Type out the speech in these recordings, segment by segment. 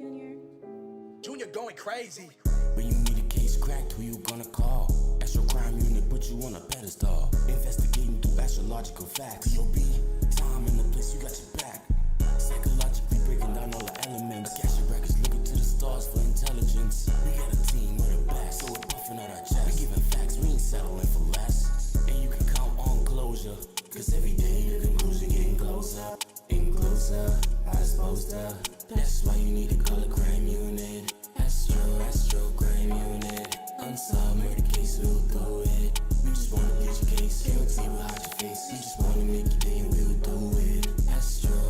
Junior? Junior going crazy. When you need a case cracked, who you gonna call? Astro crime unit put you on a pedestal. Investigating through astrological facts. B.O.B. time and the place, you got your back. Psychologically breaking down all the elements. Akashic records looking to the stars for intelligence. We got a team, we're the best, so we're puffing out our chest. We giving facts, we ain't settling for less. And you can count on closure, cause every day the conclusion getting closer and closer, as opposed to. That's why you need a color crime unit. Astro crime unit. Unsolved murder case, we'll do it. We just wanna plead your case, guarantee we'll hide your face. We just wanna make your day and we'll do it.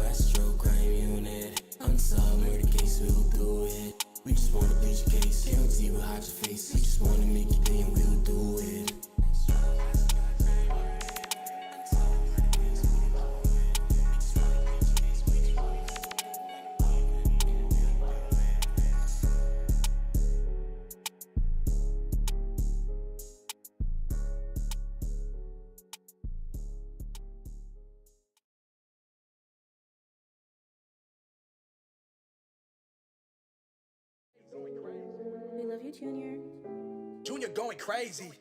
Astro crime unit. Unsolved murder case, we'll do it. We just wanna plead your case, guarantee we'll hide your face. We just wanna make your day and we'll do it. We love you, Junior. Junior going crazy.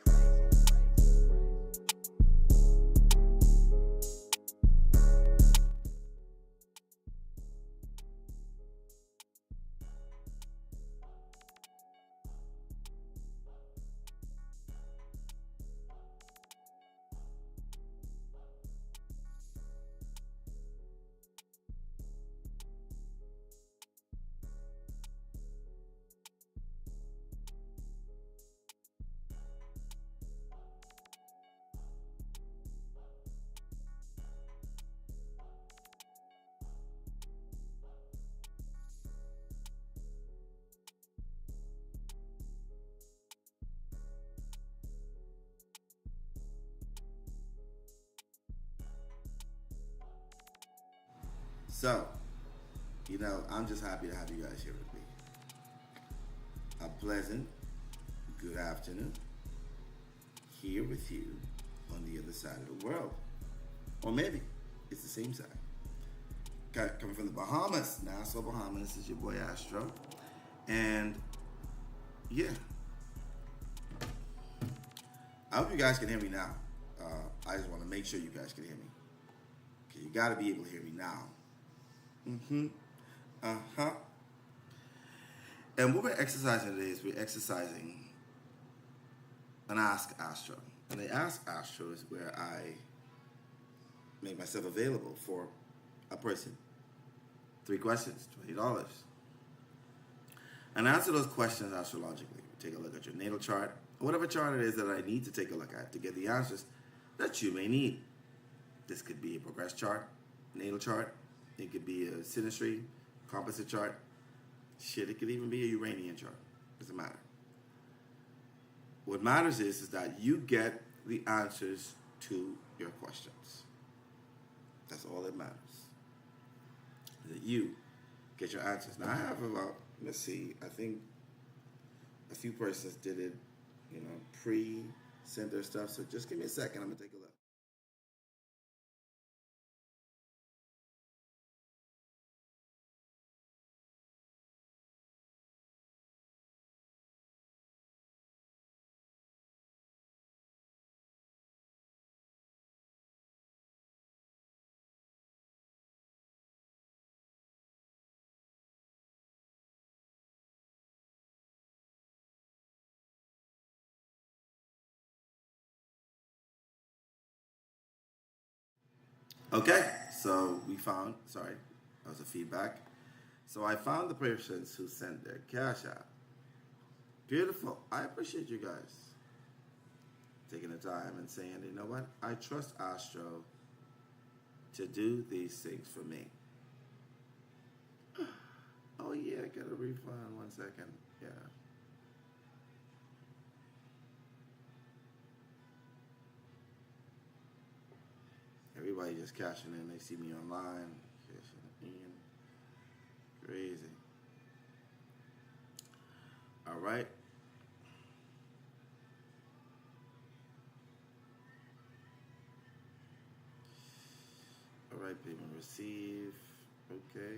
So, I'm just happy to have you guys here with me. A pleasant good afternoon here with you on the other side of the world. Or maybe it's the same side. Coming from the Bahamas, Nassau, Bahamas. This is your boy Astro. And yeah, I hope you guys can hear me now. I just want to make sure you guys can hear me. Okay, you got to be able to hear me now. And what we're exercising today is we're exercising an Ask Astro. And the Ask Astro is where I make myself available for a person. 3 questions, $20. And answer those questions astrologically. Take a look at your natal chart, or whatever chart it is that I need to take a look at to get the answers that you may need. This could be a progress chart, natal chart. It could be a synastry, composite chart. It could even be a Uranian chart. Doesn't matter. What matters is that you get the answers to your questions. That's all that matters. That you get your answers. Now I have about, let's see, I think a few persons did it, pre-send their stuff. So just give me a second. I'm going to take a look. Okay, so that was a feedback. So I found the persons who sent their cash out. Beautiful. I appreciate you guys taking the time and saying, you know what? I trust Astro to do these things for me. Oh yeah, I got a refund. 1 second. Yeah. Everybody just cashing in. They see me online. Cashing in. Crazy. All right. All right, payment receive. Okay.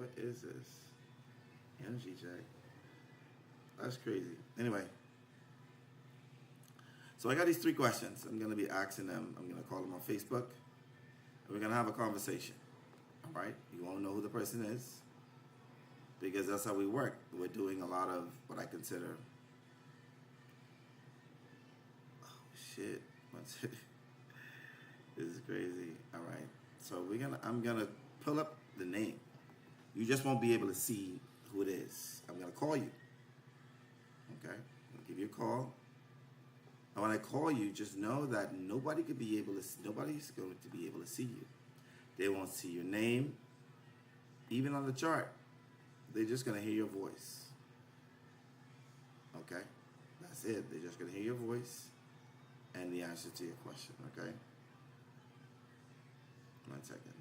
what is this? Energy check. That's crazy. Anyway. So I got these 3 questions. I'm going to be asking them. I'm going to call them on Facebook. And we're going to have a conversation. All right? You won't know who the person is. Because that's how we work. We're doing a lot of what I consider... Oh, shit. This is crazy. All right. So I'm going to pull up the name. You just won't be able to see who it is. I'm going to call you. Okay? I'll give you a call. And when I call you, just know that nobody's going to be able to see you. They won't see your name, even on the chart. They're just going to hear your voice. Okay? That's it. They're just going to hear your voice and the answer to your question. Okay? 1 second.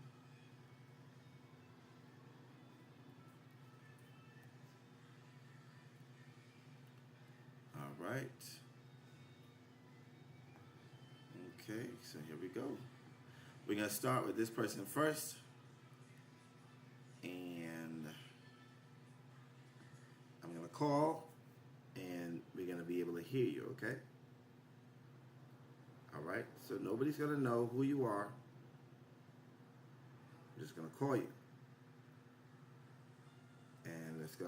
All right. Okay, so here we go. We're going to start with this person first. And I'm going to call, and we're going to be able to hear you, okay? All right, so nobody's going to know who you are. I'm just going to call you. And let's go.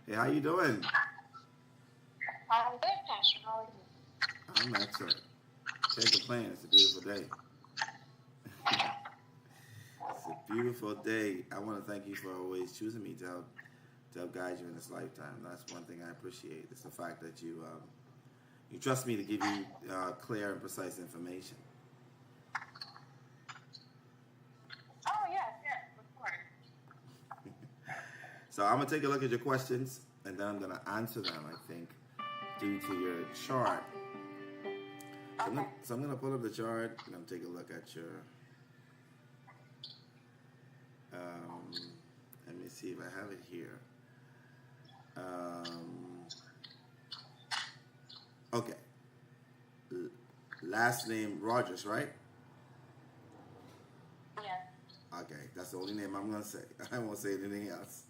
Hey, how you doing? I'm good, Pastor. How are you? I'm excellent. Can't complain. It's a beautiful day. It's a beautiful day. I want to thank you for always choosing me to help guide you in this lifetime. That's one thing I appreciate. It's the fact that you trust me to give you clear and precise information. Oh, yes, of course. So I'm going to take a look at your questions, and then I'm going to answer them, I think, due to your chart. So I'm going to pull up the chart. I'm going to take a look at your... let me see if I have it here. Okay. Last name Rogers, right? Yeah. Okay, that's the only name I'm going to say. I won't say anything else.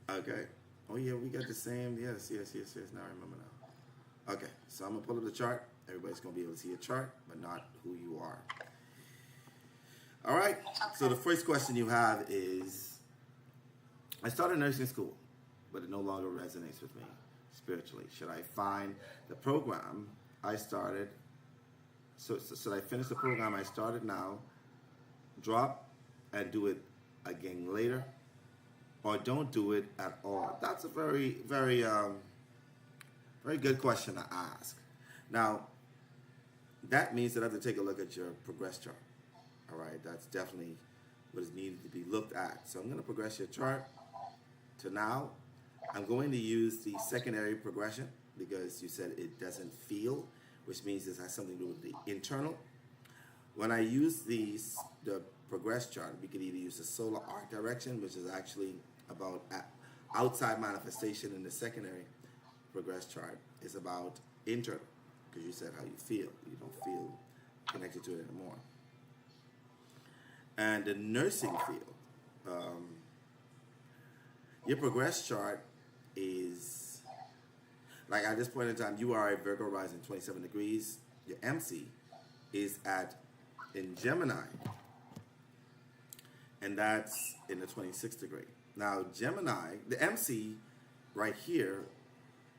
Okay. Oh, yeah, we got the same. Yes. Now I remember now. Okay, so I'm going to pull up the chart. Everybody's going to be able to see a chart, but not who you are. All right. So the first question you have is, I started nursing school, but it no longer resonates with me spiritually. Should I find the program I started? So should I finish the program I started now, drop, and do it again later? Or don't do it at all? That's a very, very, very good question to ask. Now, that means that I have to take a look at your progress chart. All right, that's definitely what is needed to be looked at. So I'm going to progress your chart to now. I'm going to use the secondary progression because you said it doesn't feel, which means this has something to do with the internal. When I use the progress chart, we could either use the solar arc direction, which is actually about outside manifestation, in the secondary progress chart is about internal, because you said how you feel. You don't feel connected to it anymore. And the nursing field, your progress chart is, like at this point in time, you are a Virgo rising 27 degrees. Your MC is in Gemini, and that's in the 26th degree. Now, Gemini, the MC right here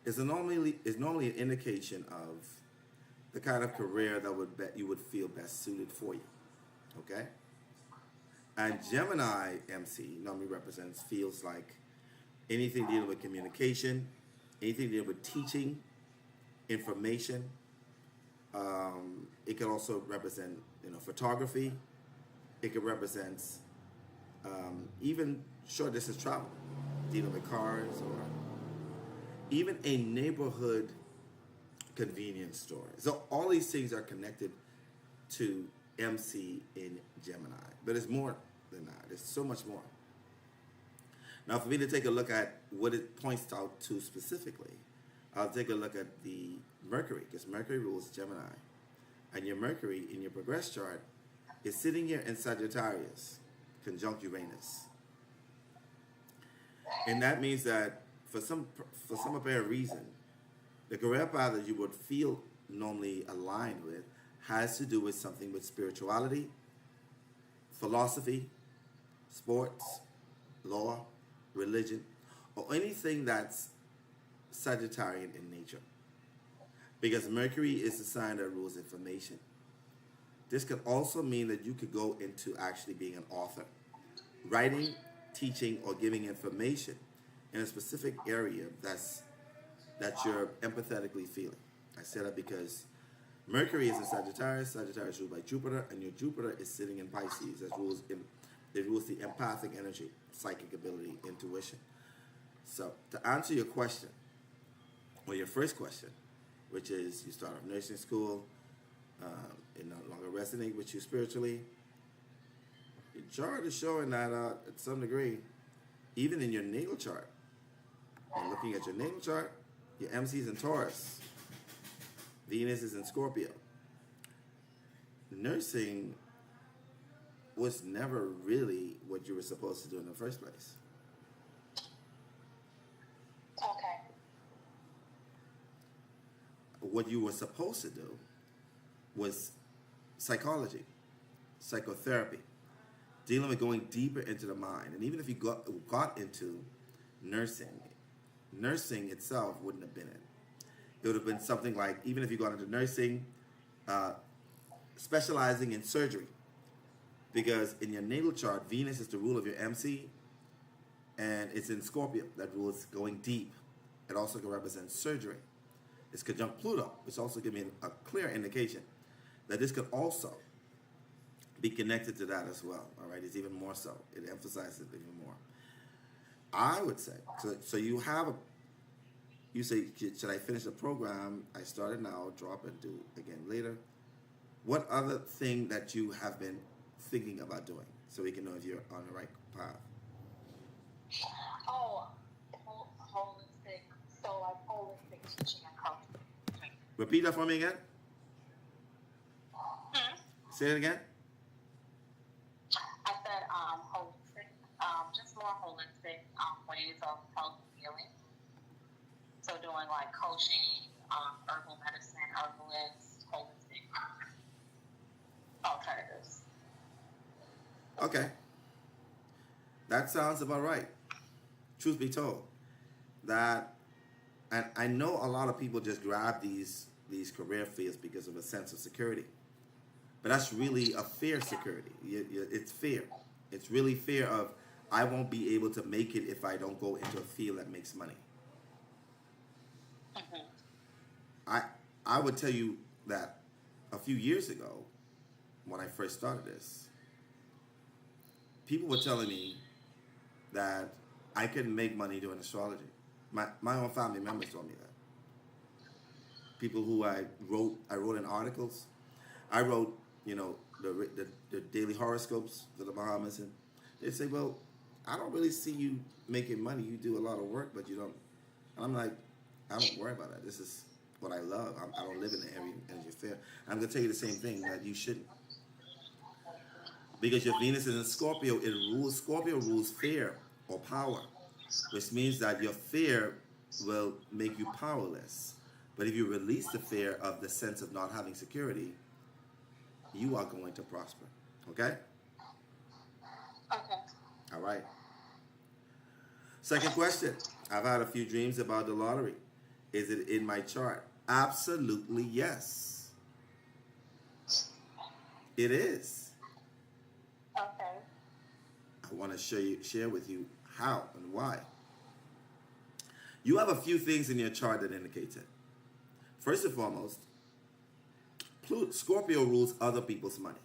is normally an indication of the kind of career that you would feel best suited for you. Okay? And Gemini MC normally feels like anything dealing with communication, anything dealing with teaching, information. It could also represent, photography. It could represent even short distance travel, dealing with cars or even a neighborhood convenience store. So all these things are connected to MC in Gemini. But it's more than that. There's so much more. Now, for me to take a look at what it points out to specifically, I'll take a look at the Mercury, because Mercury rules Gemini. And your Mercury in your progress chart is sitting here in Sagittarius, conjunct Uranus. And that means that for some apparent reason, the career path that you would feel normally aligned with has to do with something with spirituality, philosophy, sports, law, religion, or anything that's Sagittarian in nature. Because Mercury is the sign that rules information. This could also mean that you could go into actually being an author, writing, teaching, or giving information in a specific area that you're empathetically feeling. I say that because Mercury is in Sagittarius. Sagittarius is ruled by Jupiter, and your Jupiter is sitting in Pisces. It rules the empathic energy, psychic ability, intuition. So to answer your question, or your first question, which is you start off nursing school, it no longer resonate with you spiritually. Your chart is showing that at some degree, even in your natal chart. And looking at your natal chart, your MC is in Taurus. Venus is in Scorpio. Nursing was never really what you were supposed to do in the first place. Okay. What you were supposed to do was psychology, psychotherapy, dealing with going deeper into the mind. And even if you got into nursing itself wouldn't have been it. It would have been something like, even if you got into nursing, specializing in surgery. Because in your natal chart, Venus is the rule of your MC, and it's in Scorpio that rules going deep. It also can represent surgery. It's conjunct Pluto, which also gives me a clear indication that this could also be connected to that as well. All right, it's even more so. It emphasizes it even more. I would say, so you say, should I finish the program? I started now, drop and do again later. What other thing that you have been thinking about doing so we can know if you're on the right path? Oh, holistic, so like holistic teaching and coaching. Repeat that for me again. Say it again. I said holistic, just more holistic ways of health and healing. So doing like coaching, herbal medicine, herbalist, holistic alternatives. Okay. That sounds about right. Truth be told, that, and I know a lot of people just grab these career fields because of a sense of security. But that's really a fear security. It's fear. It's really fear of, I won't be able to make it if I don't go into a field that makes money. Mm-hmm. I would tell you that a few years ago, when I first started this, people were telling me that I couldn't make money doing astrology. My own family members told me that. People who I wrote in articles. I wrote, the daily horoscopes for the Bahamas, and they say, well, I don't really see you making money. You do a lot of work, but you don't. And I'm like, I don't worry about that. This is what I love. I don't live in the energy fair. I'm going to tell you the same thing, that you shouldn't. Because your Venus is in Scorpio, Scorpio rules fear or power, which means that your fear will make you powerless. But if you release the fear of the sense of not having security, you are going to prosper. Okay? Okay. All right. Second question. I've had a few dreams about the lottery. Is it in my chart? Absolutely yes. It is. Okay. I want to share with you how and why. You have a few things in your chart that indicate it. First and foremost, Scorpio rules other people's money.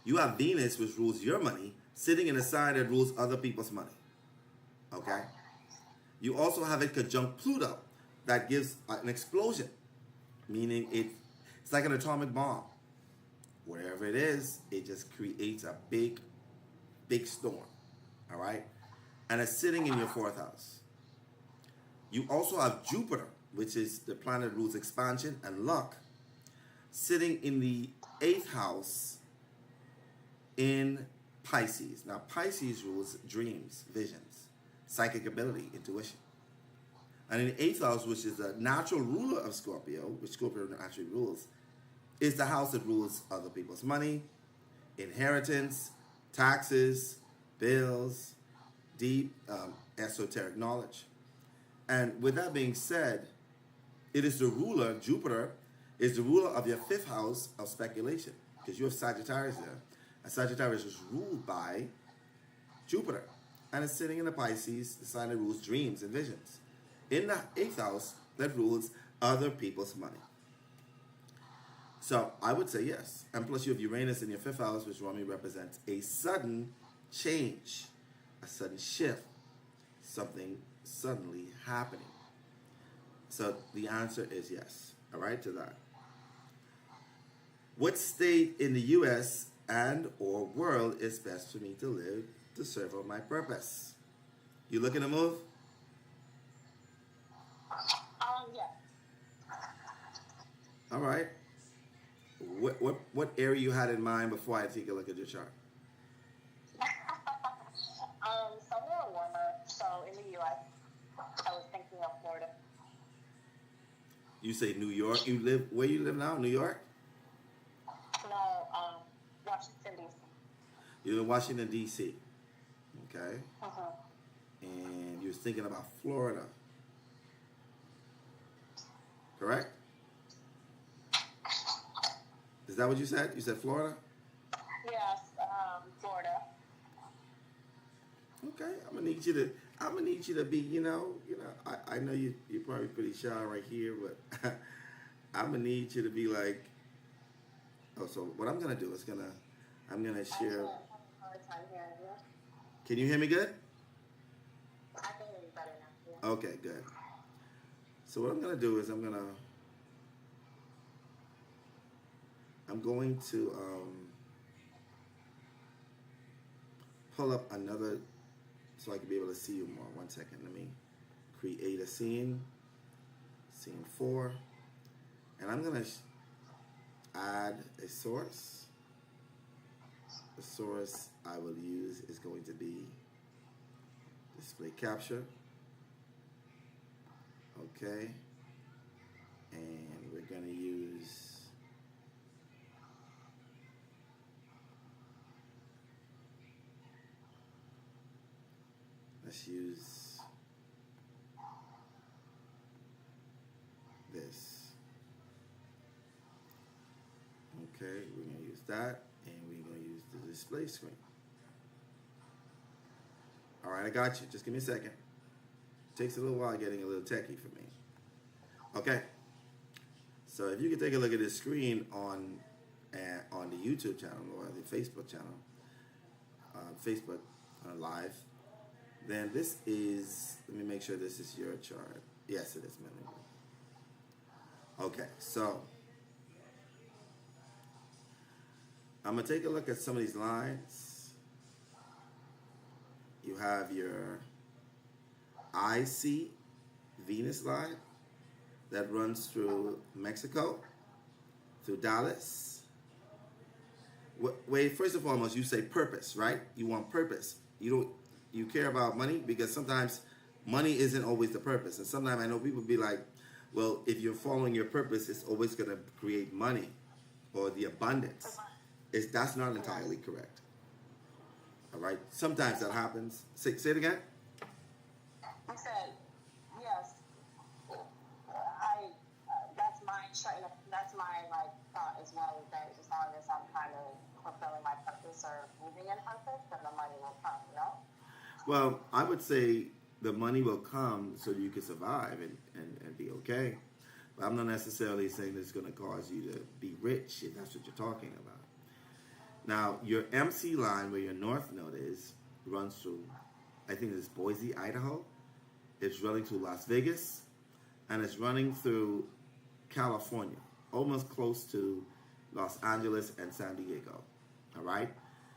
You have Venus, which rules your money, sitting in a sign that rules other people's money. Okay? You also have it conjunct Pluto. That gives an explosion, meaning it's like an atomic bomb. Wherever it is, it just creates a big, big storm. All right? And it's sitting in your fourth house. You also have Jupiter, which is the planet that rules expansion and luck, sitting in the eighth house in Pisces. Now, Pisces rules dreams, visions, psychic ability, intuition. And in the eighth house, which is the natural ruler of Scorpio, which Scorpio actually rules, is the house that rules other people's money, inheritance, taxes, bills, deep esoteric knowledge. And with that being said, it is the ruler, Jupiter, is the ruler of your fifth house of speculation, because you have Sagittarius there. And Sagittarius is ruled by Jupiter. And it's sitting in the Pisces, the sign that rules dreams and visions. In the eighth house, that rules other people's money. So I would say yes. And plus you have Uranus in your fifth house, which normally represents a sudden change, a sudden shift, something suddenly happening. So the answer is yes. All right, to that. What state in the U.S. and or world is best for me to live to serve on my purpose? You looking to move? Yeah. All right. What area you had in mind before I take a look at your chart? Somewhere warmer. So in the U.S., I was thinking of Florida. You say New York. You live where you live now? New York? No, Washington, D.C. You live in Washington, D.C. Okay. Uh-huh. And you're thinking about Florida. Correct? Is that what you said? You said Florida? Yes, Florida. Okay, I'm gonna need you to be, I know you're probably pretty shy right here, but I'm gonna need you to be like, so what I'm gonna do is I'm gonna share. Can you hear me good? I can hear you better now. Yeah. Okay, good. So what I'm gonna do is I'm going to pull up another so I can be able to see you more. 1 second. Let me create a scene 4, and I'm gonna add a source. The source I will use is going to be display capture. Okay, and we're going to use let's use this. Okay, we're going to use that, and we're going to use the display screen. All right, I got you. Just give me a second. Takes a little while getting a little techie for me. Okay, so if you can take a look at this screen on the YouTube channel or the Facebook channel, Facebook Live, then this is, let me make sure this is your chart. Yes, it is, man. Okay, so I'm going to take a look at some of these lines. You have your IC Venus line that runs through Mexico, through Dallas. Wait, first and foremost, you say purpose, right? You want purpose. You care about money, because sometimes money isn't always the purpose. And sometimes I know people be like, well, if you're following your purpose, it's always going to create money or the abundance. That's not entirely correct. All right? Sometimes that happens. Say it again. I said, yes. That's my thought as well. That as long as I'm kind of fulfilling my purpose or moving in purpose, then the money will come. You know. Well, I would say the money will come so you can survive and be okay. But I'm not necessarily saying it's going to cause you to be rich if that's what you're talking about. Now, your MC line, where your north node is, runs through, I think it's Boise, Idaho. It's running through Las Vegas, and it's running through California, almost close to Los Angeles and San Diego. All right?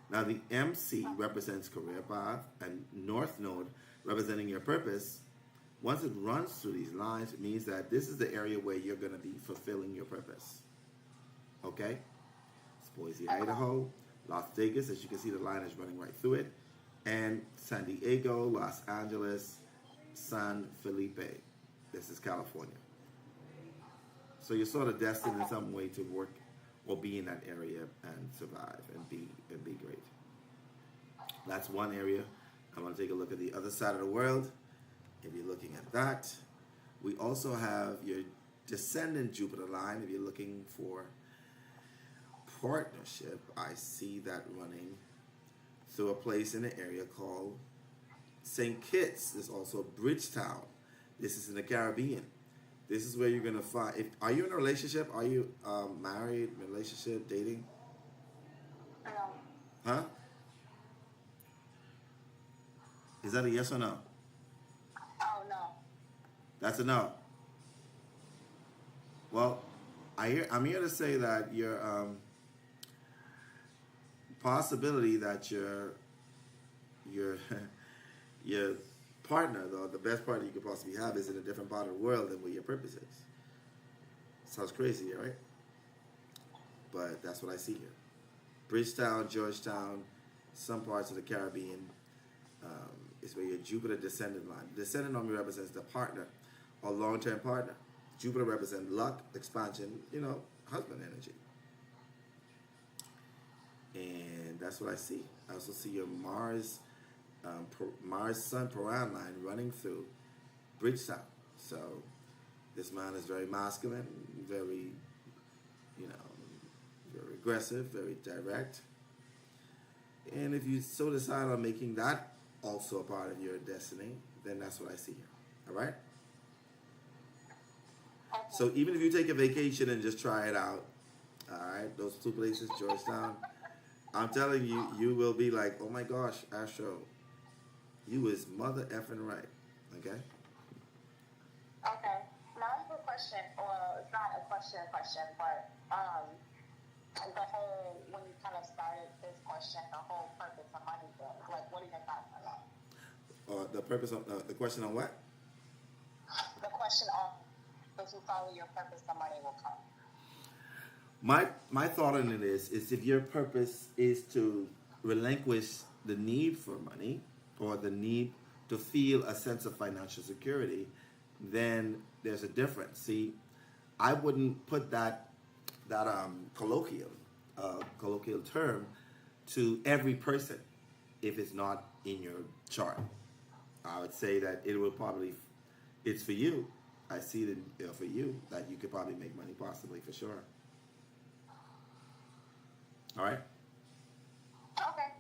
Now, the MC represents career path, and North Node representing your purpose. Once it runs through these lines, it means that this is the area where you're going to be fulfilling your purpose. Okay? It's Boise, Idaho, Las Vegas. As you can see, the line is running right through it. And San Diego, Los Angeles, San Felipe. This is California. So you're sort of destined in some way to work or be in that area and survive and be great. That's one area. I'm going to take a look at the other side of the world. If you're looking at that, we also have your descendant Jupiter line. If you're looking for partnership, I see that running through a place in the area called St. Kitts. There's also Bridgetown. This is in the Caribbean. This is where you're going to find, are you in a relationship? Are you married, relationship, dating? No. Huh? Is that a yes or no? Oh, no. That's a no. Well, I'm here to say that your possibility that your your partner, though, the best partner you could possibly have, is in a different part of the world than where your purpose is. Sounds crazy, right? But that's what I see here. Bridgetown, Georgetown, some parts of the Caribbean is where your Jupiter descendant line. Descendant normally represents the partner or long-term partner. Jupiter represents luck, expansion, husband energy. And that's what I see. I also see your Mars Sun Paran line running through Bridgetown. So this man is very masculine, very, very aggressive, very direct. And if you so decide on making that also a part of your destiny, then that's what I see here. All right? Okay. So even if you take a vacation and just try it out, all right, those two places, Georgetown, I'm telling you, you will be like, oh my gosh, Astro, you is mother effing right. Okay? Okay. Now I have a question. Well, it's not a question, but the whole, when you kind of started this question, the whole purpose of money thing, like, what are your thoughts on that? The purpose of the question on what? The question on, if you follow your purpose, the money will come. My thought on it is if your purpose is to relinquish the need for money or the need to feel a sense of financial security, then there's a difference. See, I wouldn't put that colloquial term to every person if it's not in your chart. I would say that it's for you. I see it for you that you could probably make money, possibly, for sure. All right? Okay.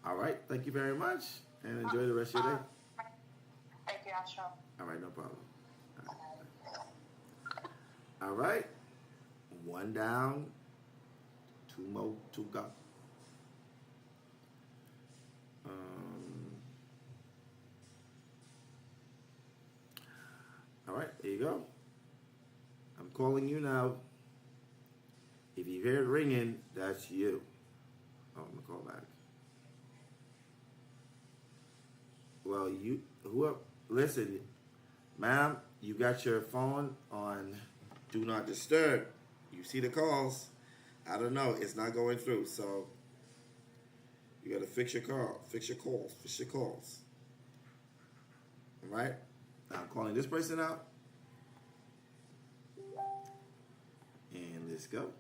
All right. Thank you very much, and enjoy the rest of your day. Thank you, Astro. All right, no problem. All right. One down, two more to go. All right, there you go. I'm calling you now. If you hear it ringing, that's you. Oh, I'm gonna call back. Well, listen, ma'am, you got your phone on Do Not Disturb. You see the calls. I don't know, it's not going through, so you gotta fix your calls. All right? Now I'm calling this person out. And let's go.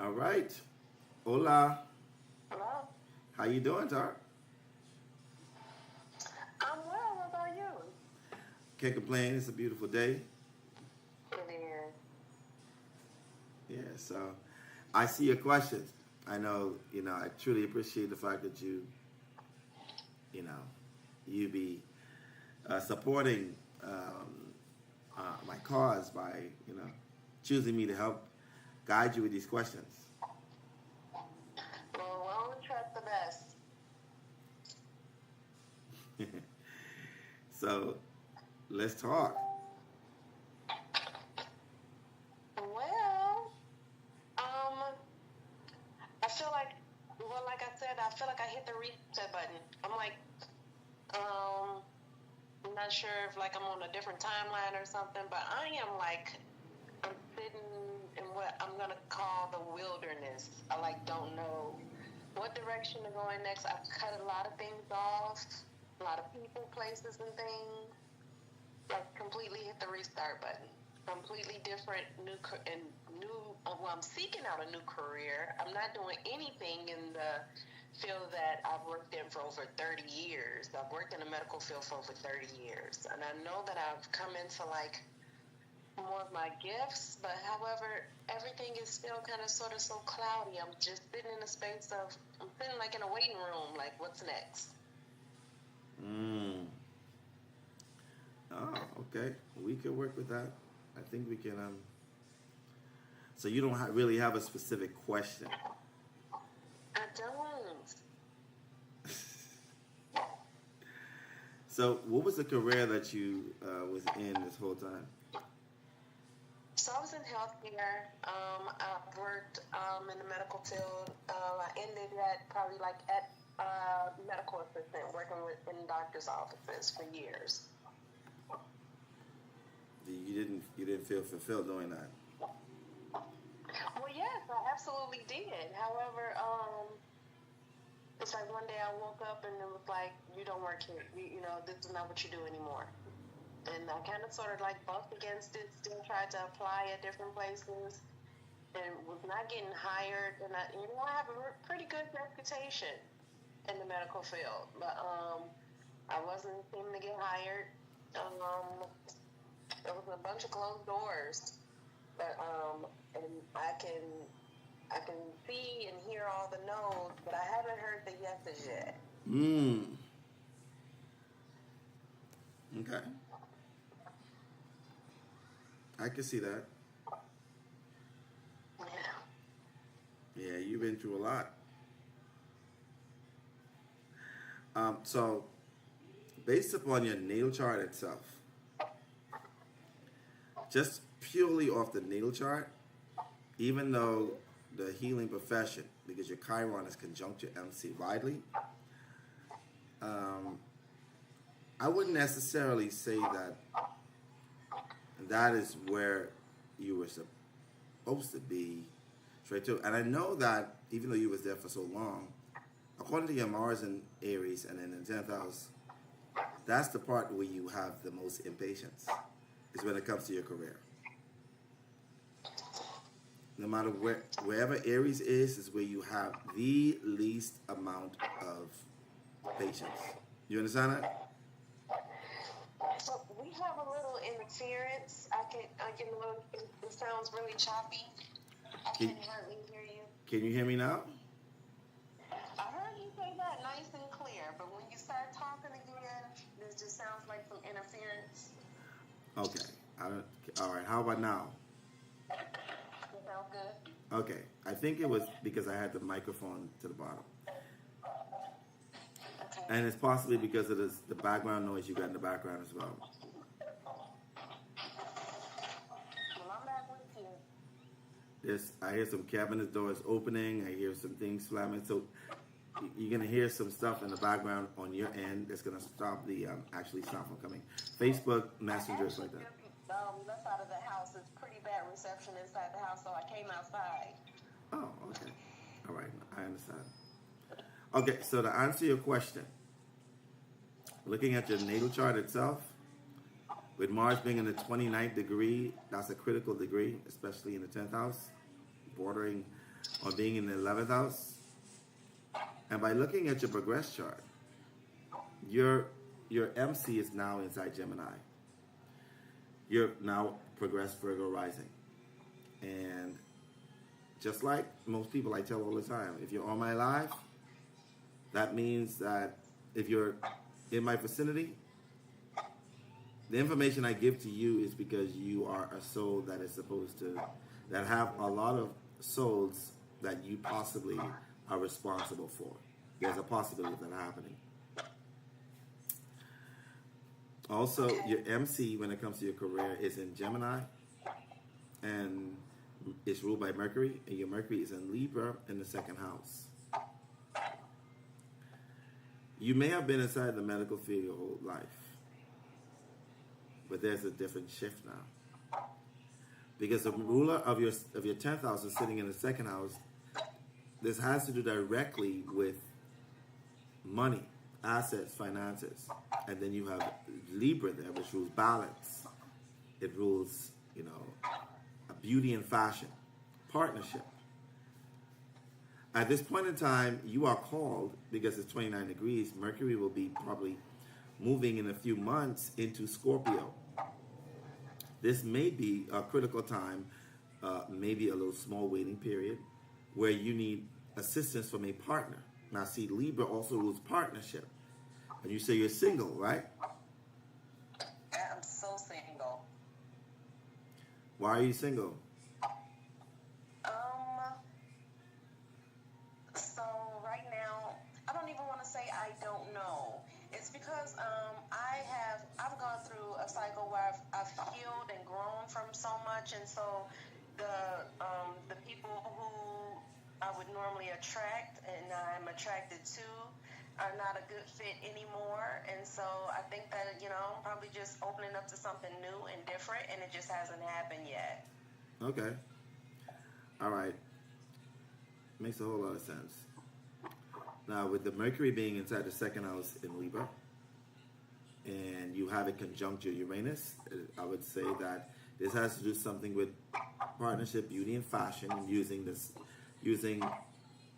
All right. Hola. Hello? How you doing, Tar? I'm well. What about you? Can't complain. It's a beautiful day. It is. Yeah, so I see your questions. I know, I truly appreciate the fact that you be supporting my cause by, choosing me to help guide you with these questions. So, let's talk. Well, I feel like, well, like I said, I feel like I hit the reset button. I'm like, I'm not sure if like I'm on a different timeline or something, but I am like, I'm sitting in what I'm gonna call the wilderness. I like don't know what direction to go in next. I've cut a lot of things off, a lot of people, places, and things. Like completely hit the restart button. Completely different, well, I'm seeking out a new career. I'm not doing anything in the field that I've worked in for over 30 years. I've worked in the medical field for over 30 years. And I know that I've come into like more of my gifts, but however, everything is still kind of sort of so cloudy. I'm just sitting in a space of, I'm sitting like in a waiting room, like what's next? Oh, okay. We can work with that. I think we can. So you don't really have a specific question. I don't. So, what was the career that you was in this whole time? So I was in healthcare. I've worked in the medical field. I ended at probably like at medical assistant, working in doctors' offices for years. You didn't feel fulfilled doing that. Well, yes, I absolutely did. However, it's like one day I woke up and it was like, you don't work here. You know, this is not what you do anymore. And I kind of sort of like bumped against it, still tried to apply at different places, and was not getting hired. And I have a pretty good reputation in the medical field, but I wasn't seeming to get hired. There was a bunch of closed doors, but and I can see and hear all the no's, but I haven't heard the yeses yet. Okay. I can see that. Yeah, you've been through a lot. So, based upon your natal chart itself, just purely off the natal chart, even though the healing profession, because your Chiron is conjunct your MC widely, I wouldn't necessarily say that is where you were supposed to be straight to. And I know that even though you was there for so long, according to your Mars in Aries and in the 10th house, that's the part where you have the most impatience, is when it comes to your career. No matter wherever Aries is where you have the least amount of patience. You understand that? So we have a little interference. I can look. It sounds really choppy. I can hardly hear you. Can you hear me now? I heard you say that nice and clear, but when you start talking again, it just sounds like some interference. Okay. All right. How about now? It sounds good. Okay. I think it was because I had the microphone to the bottom. Okay. And it's possibly because of the background noise you got in the background as well. Well, I'm back with you. I hear some cabinet doors opening. I hear some things slamming. So you're going to hear some stuff in the background on your end that's going to stop the actually sound from coming. Facebook, messengers like that. Left side of the house is pretty bad reception inside the house, so I came outside. Oh, okay. All right. I understand. Okay, so to answer your question, looking at your natal chart itself, with Mars being in the 29th degree, that's a critical degree, especially in the 10th house, bordering on being in the 11th house. And by looking at your progress chart, your MC is now inside Gemini. You're now progressed Virgo rising. And just like most people I tell all the time, if you're on my live, that means that if you're in my vicinity, the information I give to you is because you are a soul that is supposed to, that have a lot of souls that you possibly are responsible for. There's a possibility of that happening. Also, Okay. your MC when it comes to your career is in Gemini, and it's ruled by Mercury, and your Mercury is in Libra in the second house. You may have been inside the medical field your whole life, but there's a different shift now. Because the ruler of your 10th house is sitting in the second house. This has to do directly with money, assets, finances. And then you have Libra there, which rules balance. It rules, beauty and fashion, partnership. At this point in time, you are called, because it's 29 degrees, Mercury will be probably moving in a few months into Scorpio. This may be a critical time, maybe a little small waiting period, where you need assistance from a partner. Now, see, Libra also rules partnership. And you say you're single, right? I'm so single. Why are you single? So right now, I don't even want to say I don't know. It's because I've gone through a cycle where I've healed and grown from so much, and so the people who I would normally attract and I'm attracted to are not a good fit anymore. And so I think that, I'm probably just opening up to something new and different, and it just hasn't happened yet. Okay. All right. Makes a whole lot of sense. Now, with the Mercury being inside the second house in Libra, and you have it conjunct your Uranus, I would say that this has to do something with partnership, beauty, and fashion, and using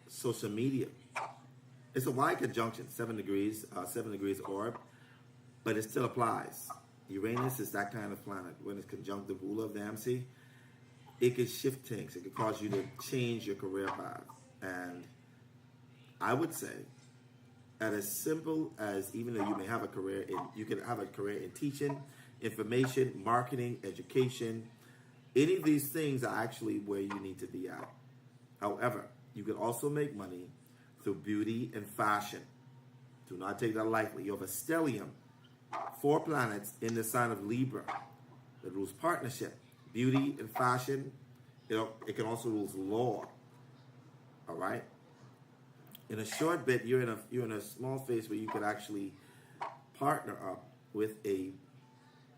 social media. It's a wide conjunction, 7 degrees orb, but it still applies. Uranus is that kind of planet. When it's conjunct the ruler of the MC, it could shift things. It could cause you to change your career path. And I would say, at as simple as, even though you may have a career you can have a career in teaching, information, marketing, education. Any of these things are actually where you need to be at. However, you can also make money through beauty and fashion. Do not take that lightly. You have a stellium, 4 planets in the sign of Libra that rules partnership, beauty and fashion. It can also rule law. All right. In a short bit, you're in a small phase where you could actually partner up with a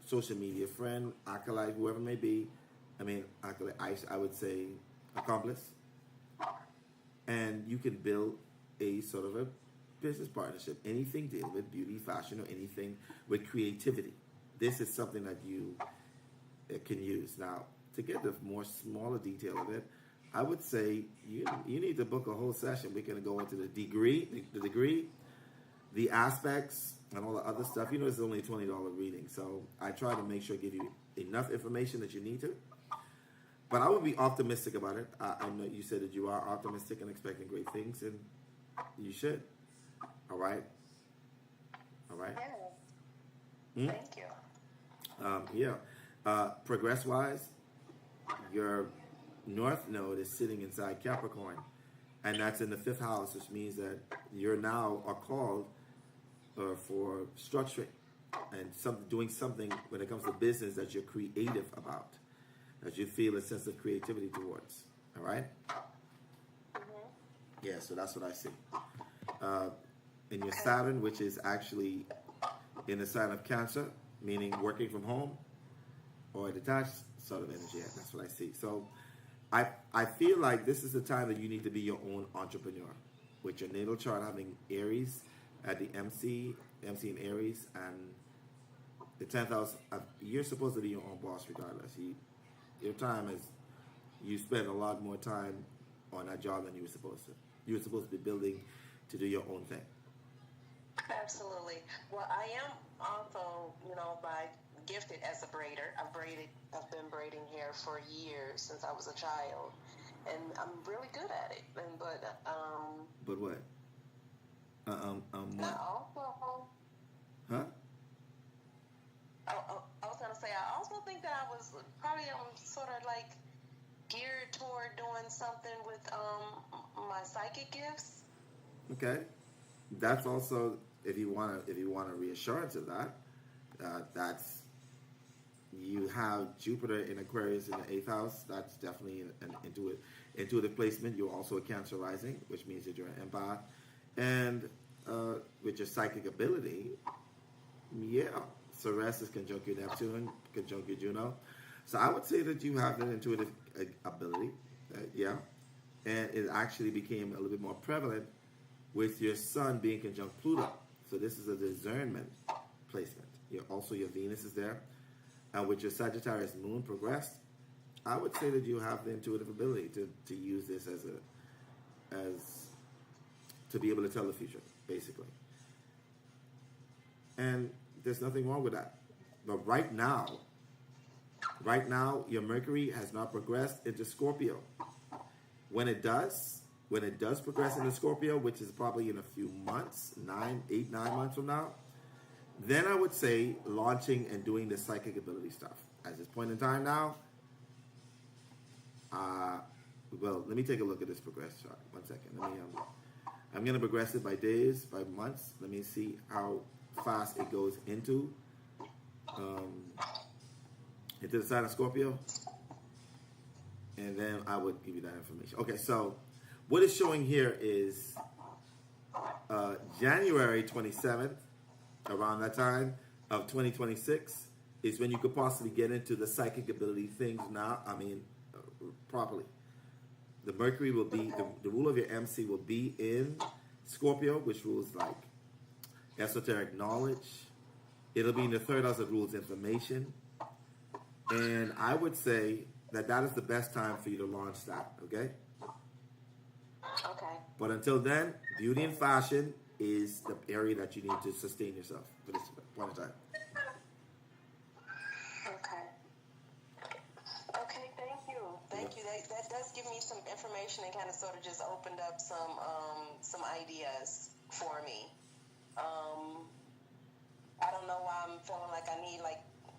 social media friend, acolyte, whoever it may be. Acolyte, I would say accomplice. And you can build a sort of a business partnership. Anything dealing with beauty, fashion, or anything with creativity. This is something that you can use. Now, to get the more smaller detail of it, I would say you need to book a whole session. We're going to go into the degree, the aspects, and all the other stuff. It's only a $20 reading, so I try to make sure I give you enough information that you need to. But I would be optimistic about it. I know you said that you are optimistic and expecting great things, and you should. All right? All right? Yeah. Thank you. Progress-wise, your North Node is sitting inside Capricorn, and that's in the 5th house, which means that you're now are called for structuring and doing something when it comes to business that you're creative about, that you feel a sense of creativity towards. All right? Mm-hmm. Yeah, so that's what I see. In your Saturn, which is actually in the sign of Cancer, meaning working from home or a detached sort of energy. That's what I see. So I feel like this is the time that you need to be your own entrepreneur. With your natal chart having Aries at the MC in Aries, and the 10th house, you're supposed to be your own boss regardless. Your time is, you spend a lot more time on that job than you were supposed to. You were supposed to be building to do your own thing. Absolutely. Well, I am also, gifted as a braider. I've been braiding hair for years, since I was a child, and I'm really good at it. But what? I also, huh? I was gonna say, I also think that I was probably sort of like geared toward doing something with my psychic gifts. Okay, that's also, if you want a reassurance of that, That's you have Jupiter in Aquarius in the 8th house. That's definitely an intuitive placement. You're also a Cancer rising, which means that you're an empath. And with your psychic ability, yeah, Ceres is conjunct your Neptune, conjunct your Juno. So I would say that you have an intuitive ability, yeah. And it actually became a little bit more prevalent with your Sun being conjunct Pluto. So this is a discernment placement. Also, your Venus is there. And with your Sagittarius moon progressed, I would say that you have the intuitive ability to use this as to be able to tell the future, basically. And there's nothing wrong with that. But right now, your Mercury has not progressed into Scorpio. When it does progress into Scorpio, which is probably in a few months, 9 months from now, then I would say launching and doing the psychic ability stuff. At this point in time now, well, let me take a look at this progress chart. 1 second. I'm going to progress it by days, by months. Let me see how fast it goes into the sign of Scorpio. And then I would give you that information. Okay, so what it's showing here is January 27th, around that time of 2026, is when you could possibly get into the psychic ability things now. Properly. The Mercury will be, the rule of your MC will be in Scorpio, which rules like esoteric knowledge. It'll be in the 3rd house that rules information. And I would say that is the best time for you to launch that, okay? Okay. But until then, beauty and fashion is the area that you need to sustain yourself for this point in time. Okay, thank you. That does give me some information and kind of sort of just opened up some ideas for me. I don't know why I'm feeling like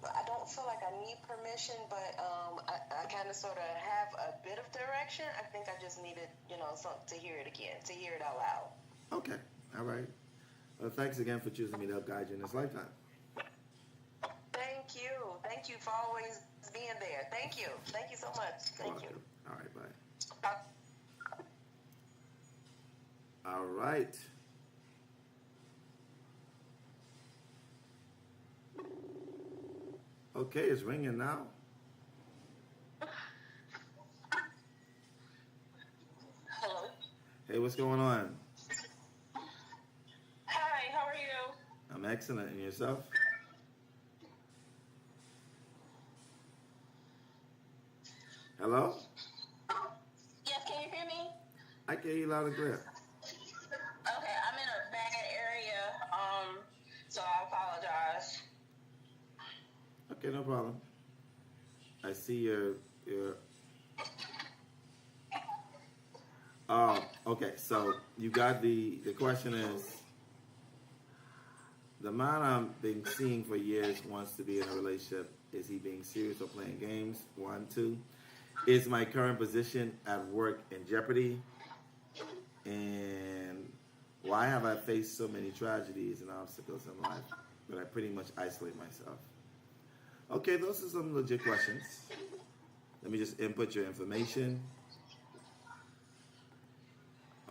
I don't feel like I need permission, but I kind of sort of have a bit of direction. I think I just needed, to hear it again, to hear it out loud. Okay, all right. Well, thanks again for choosing me to help guide you in this lifetime. Thank you for always being there. Thank you so much. Thank you. All right, bye. All right. Okay, it's ringing now. Hello. Hey, what's going on? Hi, how are you? I'm excellent. And yourself? Hello? Yes, can you hear me? I can hear you loud and clear. Okay, I'm in a bad area, so I apologize. Okay, no problem. I see your. Okay. So you got the question is, the man I've been seeing for years wants to be in a relationship. Is he being serious or playing games? 1, 2. Is my current position at work in jeopardy? And why have I faced so many tragedies and obstacles in life that I pretty much isolate myself? Okay, those are some legit questions. Let me just input your information.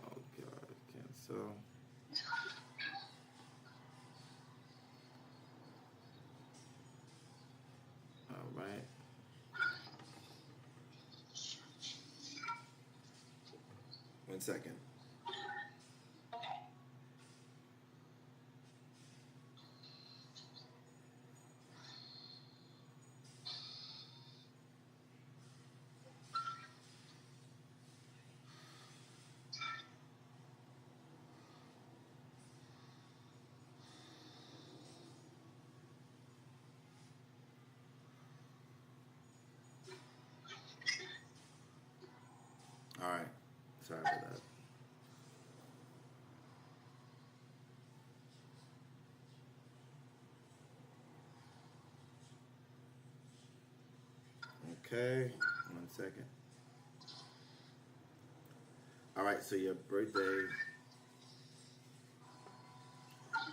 Oh, God, cancel. All right. One second. All right. Sorry about that. Okay. 1 second. All right. So your birthday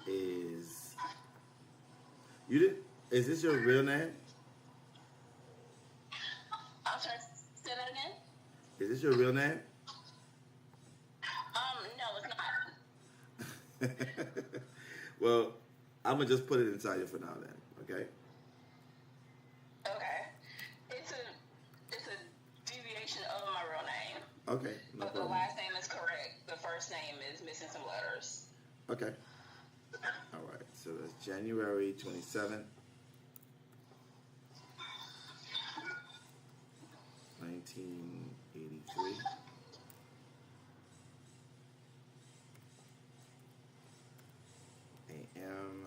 is You did? Is this your real name? I'm sorry, say that again? Is this your real name? No, it's not. Well, I'm gonna just put it inside you for now, then. Okay. Okay. It's a deviation of my real name. Okay. No But the problem. last name is correct. The first name is missing some letters. Okay. All right. So that's January 27th, 1983. AM.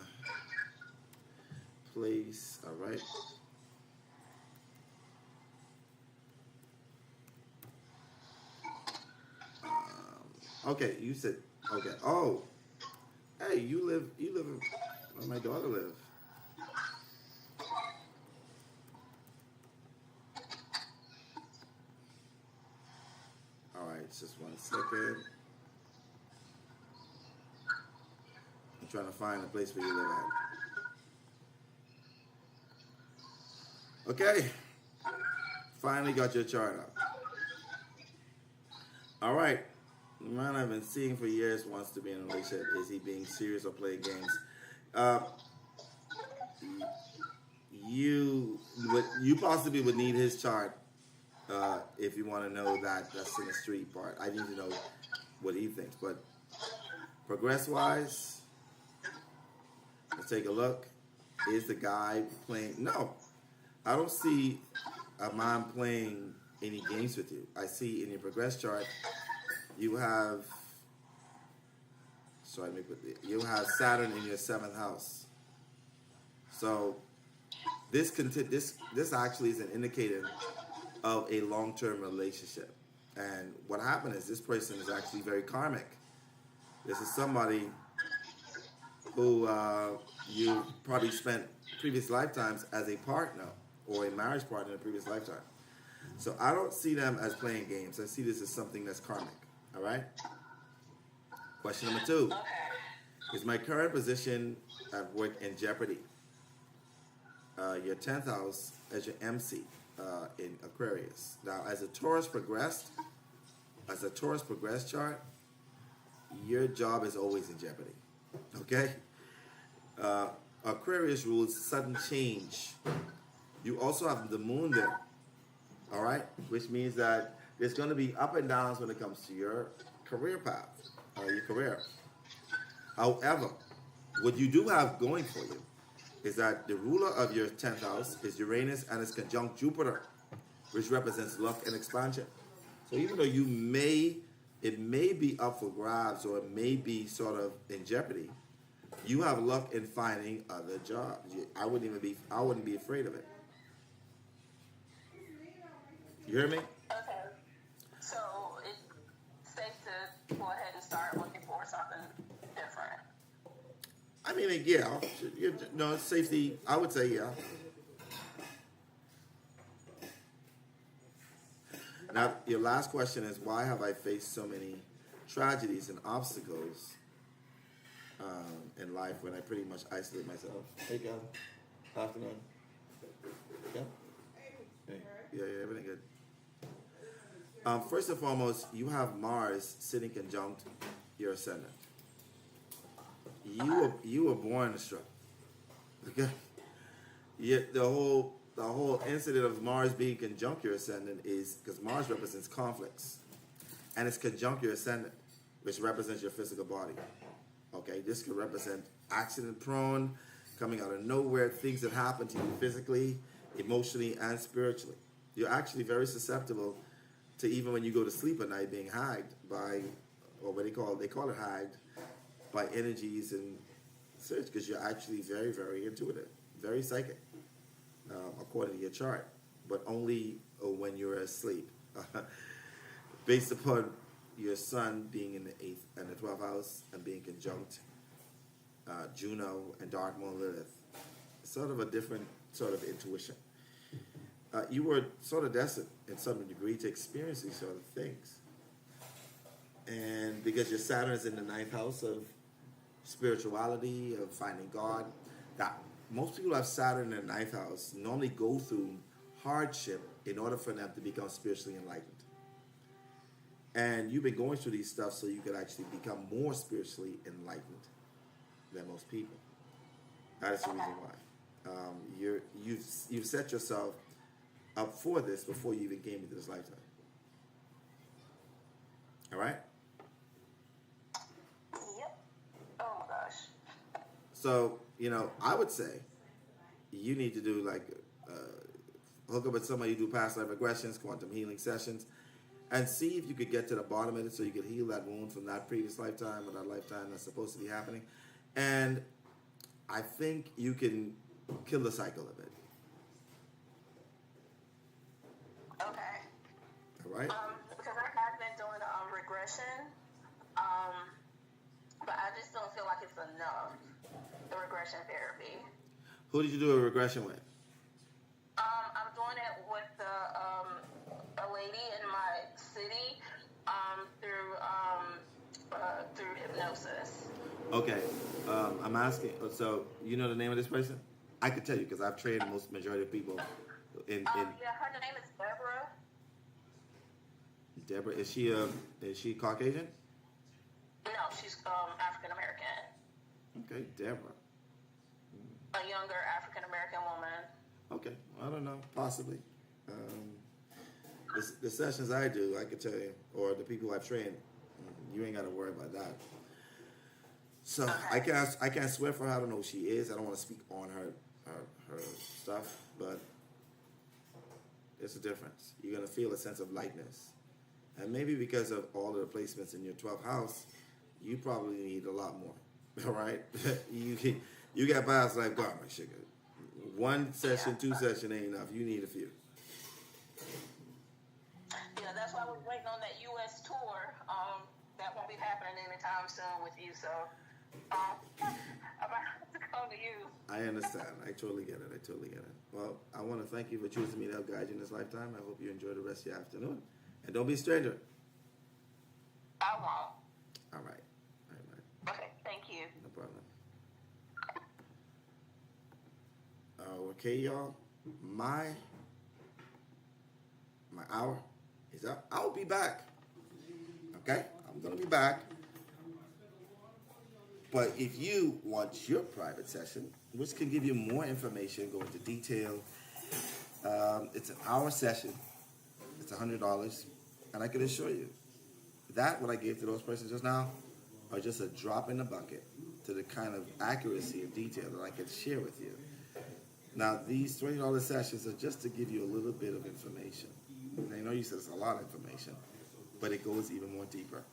Place. All right. Okay. You said. Okay. Oh. Hey, you live in where my daughter live. All right, just 1 second. I'm trying to find a place where you live at. Okay. Finally got your chart up. All right. The man I've been seeing for years wants to be in a relationship. Is he being serious or playing games? You possibly would need his chart if you want to know that's in the street part. I need to know what he thinks. But progress-wise, let's take a look. Is the guy playing? No, I don't see a man playing any games with you. I see in your progress chart you have. Sorry, let me put you have Saturn in your 7th house. So this actually is an indicator of a long-term relationship. And what happened is this person is actually very karmic. This is somebody who you probably spent previous lifetimes as a partner or a marriage partner in a previous lifetime. So I don't see them as playing games. I see this as something that's karmic. All right? Question number 2. Okay. Is my current position at work in jeopardy? Your 10th house as your MC in Aquarius. Now, as a Taurus progressed chart, your job is always in jeopardy. Okay? Aquarius rules sudden change. You also have the moon there. All right? Which means that there's going to be up and downs when it comes to your career path, your career. However, what you do have going for you is that the ruler of your 10th house is Uranus and it's conjunct Jupiter, which represents luck and expansion. So even though it may be up for grabs or it may be sort of in jeopardy, you have luck in finding other jobs. I wouldn't be afraid of it. You hear me? Okay. So it's safe to go ahead and start looking for something different. I mean, yeah. No, safety, I would say, yeah. Now, your last question is, why have I faced so many tragedies and obstacles in life when I pretty much isolate myself? Hey, Cal. Afternoon. Yeah? Hey. Yeah, everything good. First and foremost, you have Mars sitting conjunct your ascendant. You were born to struggle. Okay. Yet the whole incident of Mars being conjunct your ascendant is because Mars represents conflicts, and it's conjunct your ascendant, which represents your physical body. Okay, this could represent accident prone, coming out of nowhere, things that happen to you physically, emotionally, and spiritually. You're actually very susceptible to, even when you go to sleep at night, being hagged by, or what they call it hagged, by energies and such, because you're actually very, very intuitive, very psychic, according to your chart, but only when you're asleep. Based upon your sun being in the 8th and the 12th house and being conjunct Juno and Dark Moon Lilith, sort of a different sort of intuition. You were sort of destined in some degree to experience these sort of things. And because your Saturn is in the 9th house of spirituality, of finding God, that most people who have Saturn in their ninth house normally go through hardship in order for them to become spiritually enlightened. And you've been going through these stuff so you could actually become more spiritually enlightened than most people. That is the reason why. You've set yourself up for this before you even came into this lifetime. All right? Yep. Oh my gosh. So, I would say you need to do like hook up with somebody, do past life regressions, quantum healing sessions, and see if you could get to the bottom of it so you could heal that wound from that previous lifetime or that lifetime that's supposed to be happening. And I think you can kill the cycle of it. Okay. All right? Because I have been doing regression, but I just don't feel like it's enough, the regression therapy. Who did you do a regression with? I'm doing it with a lady in my city through hypnosis. Okay. I'm asking, so you know the name of this person? I could tell you because I've trained most majority of people in Yeah, her name is Deborah. Deborah, is she Caucasian? No, she's African American. Okay, Deborah. A younger African American woman. Okay, I don't know, possibly. The sessions I do, I could tell you, or the people I've trained, you ain't got to worry about that. So Okay. I can't swear for her. I don't know who she is. I don't want to speak on her stuff, but there's a difference. You're gonna feel a sense of lightness, and maybe because of all of the placements in your 12th house, you probably need a lot more. All right, you got past life karma, sugar. One session, two session ain't enough. You need a few. Yeah, that's why we're waiting on that U.S. tour. That won't be happening anytime soon with you, so I might have to come to you. I understand. I totally get it. Well, I want to thank you for choosing me to help guide you in this lifetime. I hope you enjoy the rest of your afternoon. And don't be a stranger. I won't. All right. Okay, thank you. No problem. Okay, y'all. My hour is up. I'll be back. Okay? I'm going to be back. But if you want your private session, which can give you more information, go into detail, it's an hour session. It's $100. And I can assure you, that what I gave to those persons just now are just a drop in the bucket to the kind of accuracy and detail that I can share with you. Now, these $20 sessions are just to give you a little bit of information. I know you said it's a lot of information, but it goes even more deeper.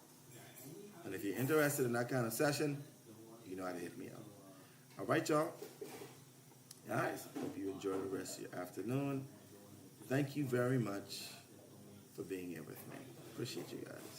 And if you're interested in that kind of session, you know how to hit me up. All right, y'all. Guys, hope you enjoy the rest of your afternoon. Thank you very much for being here with me. Appreciate you guys.